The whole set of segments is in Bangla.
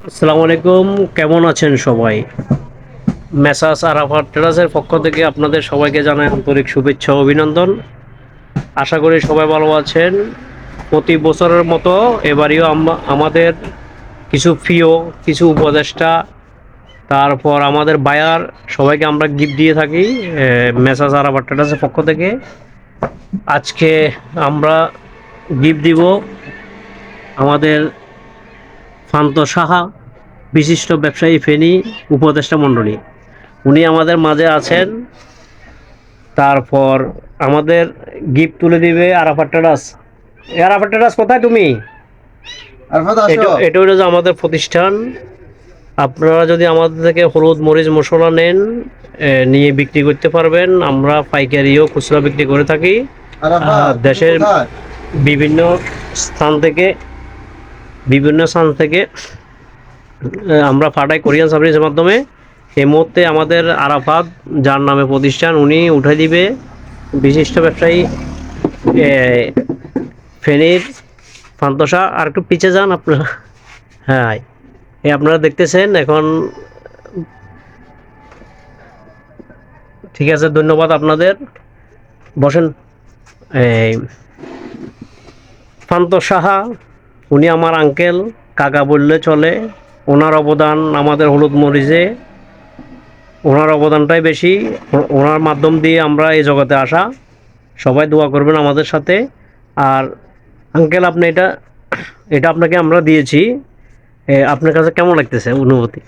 আসসালামু আলাইকুম। কেমন আছেন সবাই? মেসার্স আরাফাত ট্রেডার্সের পক্ষ থেকে আপনাদের সবাইকে জানাই আন্তরিক শুভেচ্ছা ও অভিনন্দন। আশা করি সবাই ভালো আছেন। প্রতি বছরের মতো এবারেও আমাদের কিছু প্রিয় কিছু উপদেষ্টা, তারপর আমাদের বায়ার সবাইকে আমরা গিফট দিয়ে থাকি মেসার্স আরাফাত ট্রেডার্সের পক্ষ থেকে। আজকে আমরা গিফট দিব আমাদের শান্ত সাহা, বিশিষ্ট ব্যবসায়ী ফেনী উপদেষ্টা মণ্ডলী। উনি আমাদের মাঝে আছেন। তারপর আমাদের গিফট তুলে দিবে আরাফাত ট্রেডার্স। আরাফাত ট্রেডার্স কোথায় তুমি? আরাফাত, এটা আসো। এটা হলো যে আমাদের প্রতিষ্ঠান। আপনারা যদি আমাদের থেকে হলুদ মরিচ মশলা নেন, নিয়ে বিক্রি করতে পারবেন। আমরা পাইকারিও খুচরা বিক্রি করে থাকি। আরাফাত, তুমি দেশের কোথায়? বিভিন্ন স্থান থেকে আমরা পাঠাই কোরিয়ান সার্ভিসের মাধ্যমে। এই মুহূর্তে আমাদের আরাফাত, যার নামে প্রতিষ্ঠান, উনি উঠে দিবে বিশিষ্ট ব্যবসায়ী এ, ফেনীর ফান্তসা। আর একটু পিছে যান আপনারা। হ্যাঁ, এই আপনারা দেখতেছেন এখন। ঠিক আছে, ধন্যবাদ আপনাদের। বসেন। এই ফান্ত সাহা, উনি আমার আঙ্কেল, কাকা বললে চলে। ওনার অবদান আমাদের হলুদ মরিচে, ওনার অবদানটাই বেশি। ওনার মাধ্যম দিয়ে আমরা এই জগতে আসা। সবাই দোয়া করবেন আমাদের সাথে। আর আঙ্কেল, আপনি এটা এটা আপনাকে আমরা দিয়েছি। আপনার কাছে কেমন লাগতেছে অনুভূতি?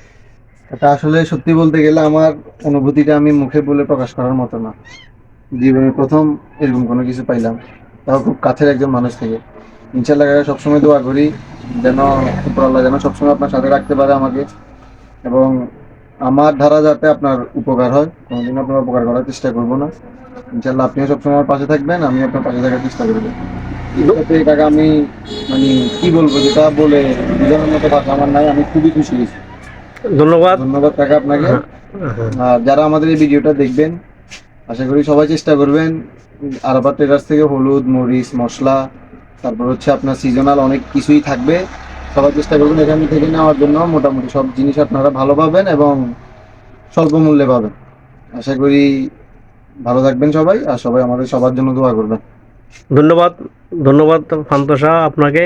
এটা আসলে সত্যি বলতে গেলে আমার অনুভূতিটা আমি মুখে বলে প্রকাশ করার মতো না। জীবনে প্রথম এরকম কোনো কিছু পাইলাম, তাও খুব কাছের একজন মানুষ থেকে। ইনশাল্লাহ কাকা, সবসময় দোয়া করি যেন উপরওয়ালা যেন সবসময় আপনার সাথে রাখতে পারে আমাকে, এবং আমার দ্বারা যাতে আপনার উপকার হয়, কোনোদিন আপনার উপকার করার চেষ্টা করবো না। ইনশাল্লাহ আপনিও সবসময় আমার পাশে থাকবেন, আমি আপনার পাশে থাকার চেষ্টা করবো। এটাতে কাকা আমি মানে কি বলবো, যেটা বলে বোঝানোর মতো ভাষা আমার নাই। আমি খুবই খুশি হয়েছি। ধন্যবাদ। ধন্যবাদ কাকা আপনাকে। হ্যাঁ, হ্যাঁ। আর যারা আমাদের এই ভিডিওটা দেখবেন, আশা করি সবাই চেষ্টা করবেন আরাফাত ট্রেডার্স থেকে হলুদ মরিচ মশলা, তারপর হচ্ছে আপনার সিজনাল অনেক কিছুই থাকবে। সবাই চেষ্টা করবেন এখান থেকে নেওয়ার জন্য। মোটামুটি সব জিনিস আপনারা ভালো পাবেন এবং স্বল্প মূল্যে পাবেন। আশা করি ভালো থাকবেন সবাই, আর সবাই আমাদের সবার জন্য দোয়া করবেন। ধন্যবাদ। ধন্যবাদ ফান্তসা আপনাকে।